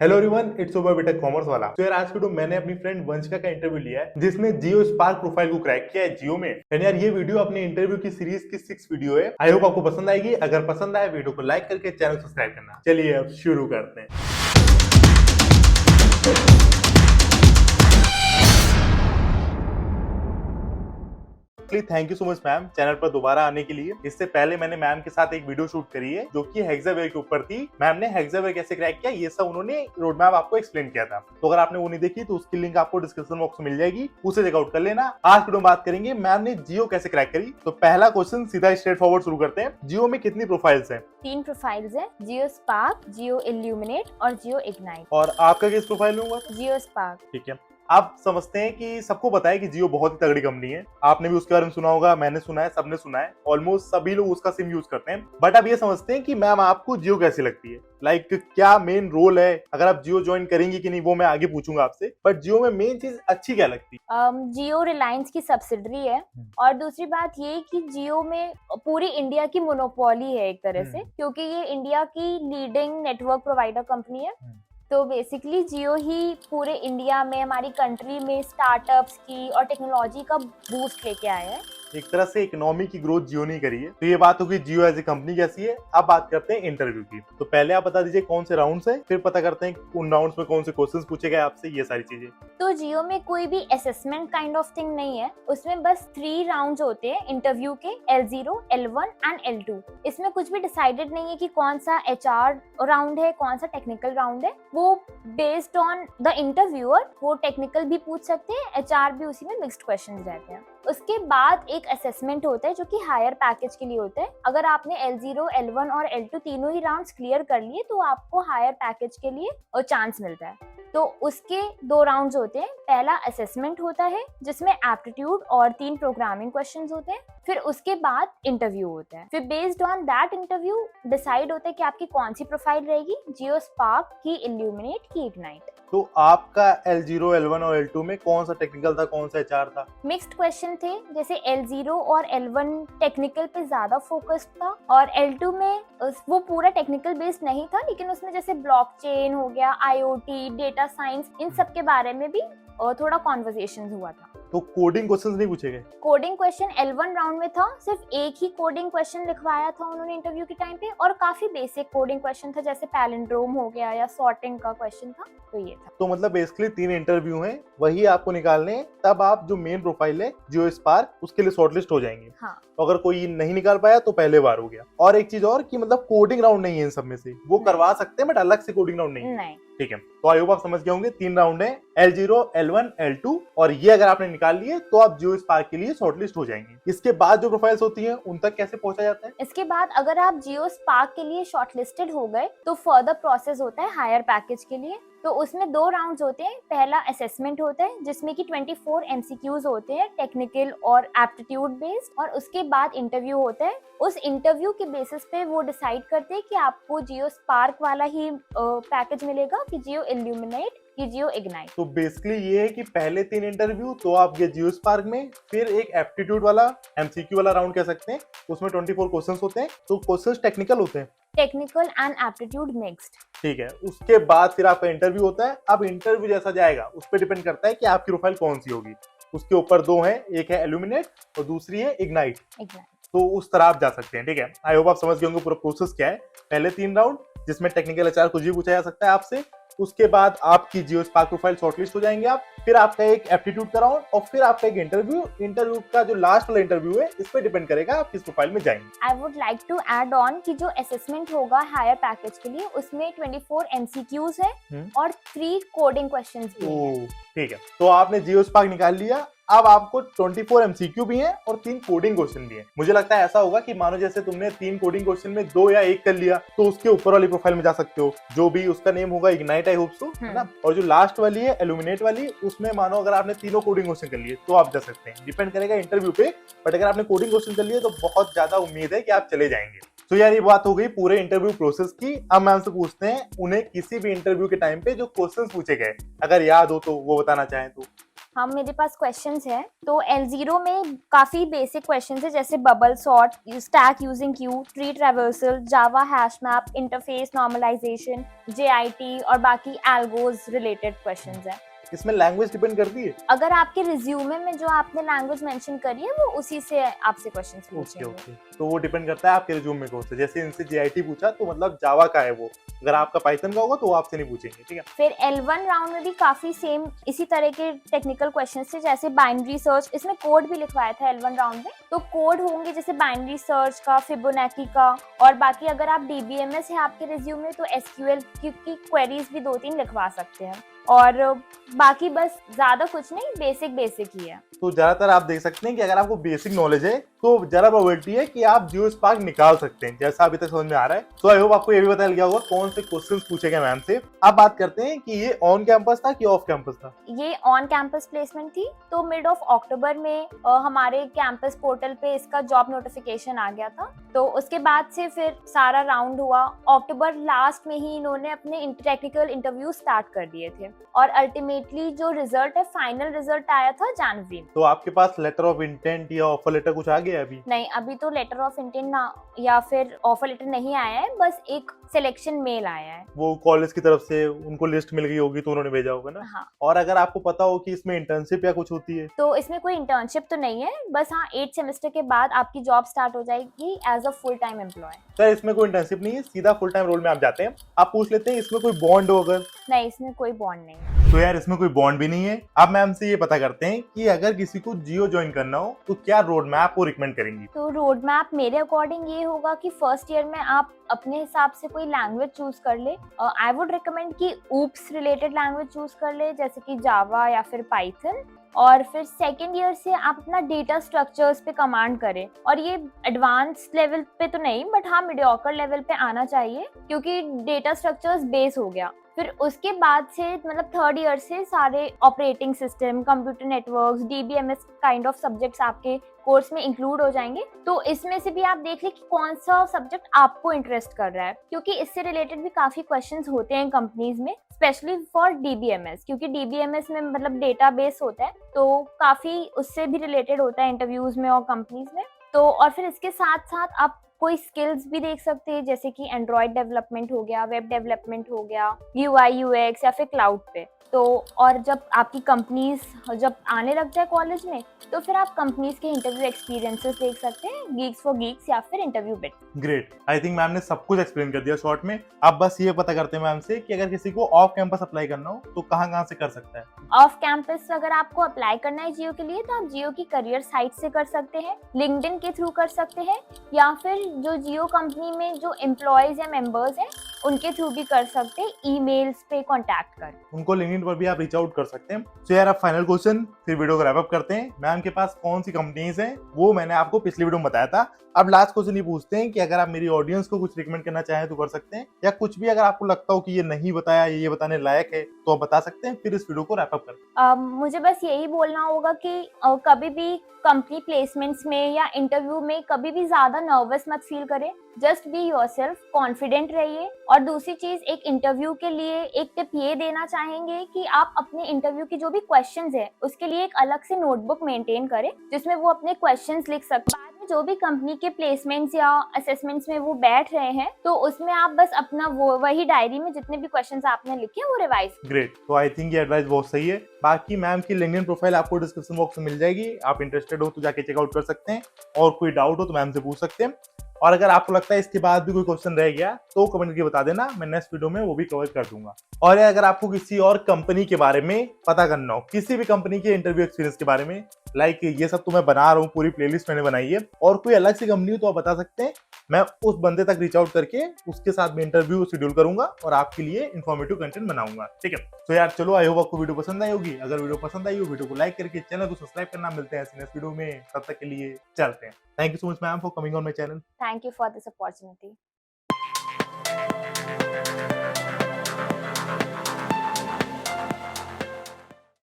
Hello everyone, it's over BTech commerce वाला। तो यार आज की वीडियो मैंने अपनी फ्रेंड वंशिका का इंटरव्यू लिया है जिसने जियो स्पार्क प्रोफाइल को क्रैक किया है जियो में। एंड यार ये वीडियो अपने इंटरव्यू की सीरीज की 6 वीडियो है। आई होप आपको पसंद आएगी। अगर पसंद आए वीडियो को लाइक करके चैनल सब्सक्राइब करना। चलिए अब शुरू करते हैं। Thank you so much ma'am channel पर दोबारा आने के लिए। इससे पहले मैंने मैम के साथ एक वीडियो शूट करी है जो कि हेक्सावेयर के ऊपर थी। मैम ने हेक्सावेयर कैसे क्रैक किया ये सब उन्होंने रोड मैप आपको एक्सप्लेन किया था। तो अगर आपने वो नहीं देखी तो उसकी लिंक आपको डिस्क्रिप्शन बॉक्स में मिल जाएगी, उसे चेकआउट कर लेना। आज वीडियो में बात करेंगे मैम ने जियो कैसे क्रैक करी। तो पहला क्वेश्चन सीधा स्ट्रेट फॉरवर्ड शुरू करते हैं। जियो में कितनी प्रोफाइल्स हैं? 3 प्रोफाइल्स है, जियो स्पार्क, जियो इल्यूमिनेट और जियो इग्नाइट। और आपका किस प्रोफाइल में हुआ? जियो स्पार्क। ठीक है। आप समझते हैं कि सबको पता है कि जियो बहुत ही तगड़ी कंपनी है। आपने भी उसके बारे में सुना होगा, मैंने सुना है, सबने सुना है, ऑलमोस्ट सभी लोग उसका सिम यूज करते हैं। बट आप ये समझते हैं कि मैम आपको जियो कैसी लगती है? लाइक क्या मेन रोल है? अगर आप जियो ज्वाइन करेंगी कि नहीं वो मैं आगे पूछूंगा आपसे। बट जियो में मेन चीज अच्छी क्या लगती है? जियो रिलायंस की सब्सिडरी है और दूसरी बात ये कि जियो में पूरी इंडिया की मोनोपोली है एक तरह से, क्योंकि ये इंडिया की लीडिंग नेटवर्क प्रोवाइडर कंपनी है। तो बेसिकली जियो ही पूरे इंडिया में, हमारी कंट्री में स्टार्टअप्स की और टेक्नोलॉजी का बूस्ट लेके आया है। एक तरह से इकोनॉमी की ग्रोथ जियो नहीं करी है। तो ये बात होगी जियो एज ए कंपनी कैसी है। अब बात करते हैं इंटरव्यू की। तो पहले आप बता दीजिए कौन से राउंड्स है, फिर पता करते हैं उन राउंड्स में कौन से क्वेश्चंस पूछे गए आपसे, ये सारी चीजें। तो जियो में कोई भी असेसमेंट काइंड ऑफ थिंग नहीं है, उसमें बस 3 राउंड्स होते हैं इंटरव्यू के, L0, L1 एंड L2। इसमें कुछ भी डिसाइडेड नहीं है कि कौन सा HR राउंड है, कौन सा टेक्निकल राउंड है। वो बेस्ड ऑन द इंटरव्यूअर, वो टेक्निकल भी पूछ सकते हैं, HR भी उसी में मिक्स्ड क्वेश्चंस रहते हैं। उसके बाद एक असेसमेंट होता है जो कि हायर पैकेज के लिए होता है। अगर आपने L0, L1 और L2 तीनों ही राउंड्स क्लियर कर लिए तो आपको हायर पैकेज के लिए चांस मिलता है। तो उसके 2 राउंड्स होते हैं। पहला असेसमेंट होता है जिसमें एप्टीट्यूड और 3 प्रोग्रामिंग क्वेश्चंस होते हैं। फिर उसके बाद इंटरव्यू होता है। फिर based on that interview decide होता है कि आपकी कौन सी प्रोफाइल रहेगी, जियो स्पार्क की, इल्यूमिनेट की, इग्नाइट। तो आपका L0, L1 और L2 में कौन सा टेक्निकल था, कौन सा HR था? मिक्स्ड क्वेश्चन थे। जैसे L0 और L1 टेक्निकल पे ज्यादा फोकस्ड था और L2 में वो पूरा टेक्निकल बेस्ड नहीं था, लेकिन उसमें जैसे ब्लॉकचेन हो गया, IoT, डेटा साइंस, इन सब के बारे में भी थोड़ा कॉन्वर्सेशन हुआ था। तो कोडिंग क्वेश्चंस नहीं पूछे गए? कोडिंग क्वेश्चन L1 राउंड में था, सिर्फ एक ही कोडिंग क्वेश्चन लिखवाया था उन्होंने इंटरव्यू के टाइम पे, और काफी बेसिक कोडिंग क्वेश्चन था, जैसे पैलिंड्रोम हो गया या सॉर्टिंग का क्वेश्चन था। तो ये था। तो मतलब बेसिकली 3 इंटरव्यू हैं, वही आपको निकालने हैं, तब आप जो मेन प्रोफाइल है जियो स्पार्क उसके लिए शॉर्टलिस्ट हो जाएंगे। हाँ। तो अगर कोई नहीं निकाल पाया तो पहले बार हो गया। और एक चीज और कि मतलब कोडिंग राउंड नहीं है इन सब में से, वो करवा सकते हैं बट अलग से कोडिंग राउंड नहीं है। ठीक है। तो आई होप आप समझ गए होंगे 3 राउंड है, L0, L1, L2, और ये अगर आपने निकाल लिए तो आप जियो स्पार्क के लिए शॉर्टलिस्ट हो जाएंगे। इसके बाद जो प्रोफाइल्स होती हैं उन तक कैसे पहुंचा जाता है? इसके बाद अगर आप जियो स्पार्क के लिए शॉर्टलिस्टेड हो गए तो फर्दर प्रोसेस होता है हायर पैकेज के लिए। तो उसमें 2 राउंड्स होते हैं। पहला असेसमेंट होता है जिसमें कि 24 MCQs होते हैं, टेक्निकल और एप्टीट्यूड बेस्ड, और उसके बाद इंटरव्यू होता है। उस इंटरव्यू के बेसिस पे वो डिसाइड करते हैं कि आपको जियो स्पार्क वाला ही पैकेज मिलेगा कि जियो इल्यूमिनेट की, जियो इग्नाइट। तो बेसिकली ये है कि पहले 3 इंटरव्यू तो आप गए जियो स्पार्क में, फिर एक एप्टीट्यूड वाला MCQ वाला राउंड कह सकते हैं, उसमें 24 क्वेश्चंस होते हैं। तो क्वेश्चंस टेक्निकल होते हैं, टेक्निकल एंड एप्टीट्यूड मिक्स्ड। ठीक है। उसके बाद फिर आपका इंटरव्यू होता है। अब इंटरव्यू जैसा जाएगा उस पर डिपेंड करता है कि आपकी प्रोफाइल कौन सी होगी। उसके ऊपर 2 हैं, एक है इल्यूमिनेट और दूसरी है इग्नाइट। तो उस तरह आप जा सकते हैं। ठीक है। आई होप आप समझ गए होंगे पूरा प्रोसेस क्या है। पहले 3 राउंड जिसमें टेक्निकल HR कुछ भी पूछा जा सकता है आपसे। उसके बाद आपकी जियो स्पार्क प्रोफाइल शॉर्टलिस्ट हो जाएंगे आप। फिर आपका एक एप्टीट्यूड का राउंड और फिर आपका एक इंटरव्यू का जो लास्ट वाला इंटरव्यू है इस पे डिपेंड करेगा आप किस प्रोफाइल में जाएंगे। I would like to add on कि जो असेसमेंट होगा हायर पैकेज के लिए उसमें 24 MCQs है और 3 कोडिंग क्वेश्चंस भी हैं। ठीक है। तो आपने जियो स्पार्क निकाल लिया। अब आपको 24 MCQ भी हैं और 3 कोडिंग क्वेश्चन भी हैं। मुझे लगता है ऐसा होगा कि मानो जैसे तुमने 3 कोडिंग क्वेश्चन में 2 या 1 कर लिया तो उसके ऊपर वाली प्रोफाइल में जा सकते हो, जो भी उसका नेम होगा इग्नाइट, आई होप सो, है ना। और जो लास्ट वाली है इल्यूमिनेट वाली, उसमें मानो अगर आपने तीनों कोडिंग क्वेश्चन कर लिए तो आप जा सकते हैं। डिपेंड करेगा इंटरव्यू पे, बट अगर आपने कोडिंग क्वेश्चन कर लिए तो बहुत ज्यादा उम्मीद है कि आप चले जाएंगे। तो यार ये बात हो गई पूरे इंटरव्यू प्रोसेस की। अब मैम से पूछते हैं उन्हें किसी भी इंटरव्यू के टाइम पे जो क्वेश्चंस पूछे गए अगर याद हो तो वो बताना चाहें तो। हाँ, मेरे पास क्वेश्चंस है। तो L0 में काफी बेसिक क्वेश्चंस है, जैसे bubble sort, stack using queue, tree traversal, Java hash map, interface normalization, JIT और बाकी एल्गोज रिलेटेड क्वेश्चंस है। इसमें लैंग्वेज डिपेंड करती है? अगर आपके रिज्यूमे में जो आपने लैंग्वेज मेंशन करी है वो उसी से आपसे क्वेश्चंस ओके पूछेंगे। ओके, तो वो डिपेंड करता है आपके रिज्यूम में कौन से। जैसे इनसे JIT पूछा तो मतलब जावा का है वो, अगर आपका पाइथन का होगा तो वो आपसे नहीं पूछेंगे, ठीक है। फिर L1 राउंड में भी काफी सेम इसी तरह के टेक्निकल क्वेश्चंस थे, जैसे बाइनरी सर्च, इसमें कोड भी लिखवाया था L1 राउंड में। तो कोड होंगे जैसे बाइनरी सर्च का, फिबोनाची का, और बाकी अगर आप DBMS है आपके रिज्यूम में तो SQL की क्वेरीज भी 2-3 लिखवा सकते हैं। और बाकी बस ज्यादा कुछ नहीं, बेसिक ही है। तो ज्यादातर आप देख सकते हैं कि अगर आपको बेसिक नॉलेज है तो ज्यादा प्रोबेबिलिटी है कि आप जियो स्पार्क निकाल सकते हैं, जैसा अभी तक समझ में आ रहा है। तो आई होप आपको ये भी बताया गया होगा कौन से क्वेश्चंस पूछे गए मैम से। अब बात करते हैं कि ये ऑन कैंपस था कि ऑफ कैंपस था। ये ऑन कैंपस प्लेसमेंट थी। तो मिड ऑफ अक्टूबर में हमारे कैंपस पोर्टल पे इसका जॉब नोटिफिकेशन आ गया था। तो उसके बाद से फिर सारा राउंड हुआ। अक्टूबर लास्ट में ही इन्होंने अपने टेक्निकल इंटरव्यू स्टार्ट कर दिए थे और अल्टीमेटली जो रिजल्ट है, फाइनल रिजल्ट आया था जनवरी में। तो आपके पास लेटर ऑफ इंटेंट या ऑफर लेटर कुछ आ गया अभी? नहीं, अभी तो लेटर ऑफ इंटेंट ना या फिर ऑफर लेटर नहीं आया है, बस एक सिलेक्शन मेल आया है। वो कॉलेज की तरफ से उनको लिस्ट मिल गई होगी तो उन्होंने भेजा होगा ना। हाँ। और अगर आपको पता हो कि इसमें इंटर्नशिप या कुछ होती है? तो इसमें कोई इंटर्नशिप तो नहीं है, बस हाँ 8 सेमेस्टर के बाद आपकी जॉब स्टार्ट हो जाएगी as a full time employ. Sir इसमें कोई इंटर्नशिप नहीं है, सीधा फुल टाइम रोल में आप जाते हैं। आप पूछ लेते हैं इसमें कोई बॉन्ड हो अगर? नहीं, इसमें कोई बॉन्ड नहीं है। तो यार इसमें कोई बॉन्ड भी नहीं है। अब मैम से ये पता करते हैं कि अगर किसी को जियो ज्वाइन करना हो तो क्या रोड मैप वो रिकमेंड करेंगी? तो रोड मैप मेरे अकॉर्डिंग ये होगा कि फर्स्ट ईयर में आप अपने हिसाब से कोई लैंग्वेज चूज कर ले। आई वुड रिकमेंड कि ऊप्स रिलेटेड लैंग्वेज चूज कर ले, जैसे कि जावा या फिर पाइथन। और फिर सेकेंड ईयर से आप अपना डेटा स्ट्रक्चर्स पे कमांड करें, और ये एडवांस लेवल पे तो नहीं बट हाँ मीडियोकर लेवल पे आना चाहिए, क्योंकि डेटा स्ट्रक्चर्स बेस हो गया। फिर उसके बाद से मतलब थर्ड ईयर से सारे operating system, computer networks, DBMS kind of subjects आपके कोर्स में इंक्लूड हो जाएंगे। तो इसमें से भी आप देख लें कि कौन सा सब्जेक्ट आपको इंटरेस्ट कर रहा है, क्योंकि इससे रिलेटेड भी काफी क्वेश्चंस होते हैं कंपनीज में, स्पेशली फॉर DBMS, क्योंकि DBMS में मतलब डेटाबेस होता है तो काफी उससे भी रिलेटेड होता है इंटरव्यूज में और कंपनीज में। तो और फिर इसके साथ साथ आप कोई स्किल्स भी देख सकते हैं, जैसे कि एंड्रॉयड डेवलपमेंट हो गया, वेब डेवलपमेंट हो गया, UI UX या फिर क्लाउड पे। तो और जब आपकी कंपनीज जब आने लग जाए कॉलेज में तो फिर आप कंपनीज के इंटरव्यू एक्सपीरियंसेस देख सकते हैं, गीक्स फॉर गीक्स या फिर interview bit. Great, I think ma'am ने सब कुछ एक्सप्लेन कर दिया शॉर्ट में। अब बस ये पता करते हैं मैम से कि अगर किसी को ऑफ कैंपस अप्लाई करना हो तो कहाँ से कर सकता है? ऑफ कैंपस अगर आपको अप्लाई करना है जियो के लिए तो आप जियो की करियर साइट से कर सकते हैं, लिंक्डइन के थ्रू कर सकते हैं, या फिर जो जियो कंपनी में जो एम्प्लॉयज या मेंबर्स हैं उनके थ्रू भी कर सकते हैं, ईमेल्स पे कांटेक्ट कर। उनको लिंक्डइन पर भी आप रीच आउट कर सकते हैं। तो यार अब फाइनल क्वेश्चन, फिर वीडियो को रैप अप करते हैं। मैम के पास कौन सी कंपनीज हैं वो मैंने आपको पिछली वीडियो में बताया था। अब लास्ट क्वेश्चन ये पूछते हैं कि अगर आप मेरी ऑडियंस को कुछ रिकमेंड करना चाहें तो कर सकते हैं, या कुछ भी अगर आपको लगता हो कि ये नहीं बताया, ये बताने लायक है तो आप बता सकते हैं, फिर इस वीडियो को रैप अप करते मुझे बस यही बोलना होगा कि कभी भी कंपनी प्लेसमेंट्स में या इंटरव्यू में कभी भी ज्यादा नर्वस मत फील करें, जस्ट बी योरसेल्फ, कॉन्फिडेंट रहिए। और दूसरी चीज, एक इंटरव्यू के लिए एक टिप ये देना चाहेंगे कि आप अपने इंटरव्यू की जो भी क्वेश्चंस है उसके लिए एक अलग से नोटबुक मेंटेन करें जिसमें वो अपने क्वेश्चंस लिख सकते। बाद में जो भी कंपनी के प्लेसमेंट्स या असेसमेंट्स में वो बैठ रहे हैं तो उसमें आप बस अपना वो वही डायरी में जितने भी क्वेश्चंस आपने लिखे वो रिवाइज। ग्रेट, तो आई थिंक ये एडवाइस बहुत सही है। बाकी मैम की लिंक्डइन प्रोफाइल आपको डिस्क्रिप्शन बॉक्स में मिल जाएगी, आप इंटरेस्टेड हो तो जाके चेकआउट कर सकते हैं, और कोई डाउट हो तो मैम से पूछ सकते हैं। और अगर आपको लगता है इसके बाद भी कोई क्वेश्चन रह गया तो कमेंट करके बता देना, मैं नेक्स्ट वीडियो में वो भी कवर कर दूंगा। और अगर आपको किसी और कंपनी के बारे में पता करना हो, किसी भी कंपनी के इंटरव्यू एक्सपीरियंस के बारे में, लाइक ये सब तो मैं बना रहा हूँ, पूरी प्लेलिस्ट मैंने बनाई है, और कोई अलग सी कंपनी हो तो आप बता सकते हैं, मैं उस बंदे तक रीच आउट करके उसके साथ में इंटरव्यू शेड्यूल करूंगा और आपके लिए इन्फॉर्मेटिव कंटेंट बनाऊंगा। ठीक है, तो यार चलो, आई होप आपको वीडियो पसंद आई होगी। अगर वीडियो पसंद आई हो, वीडियो को लाइक करके चैनल को सब्सक्राइब करना। मिलते हैं नेक्स्ट वीडियो में, तब तक के लिए चलते हैं। Thank you so much ma'am for coming on my channel. Thank you for this opportunity.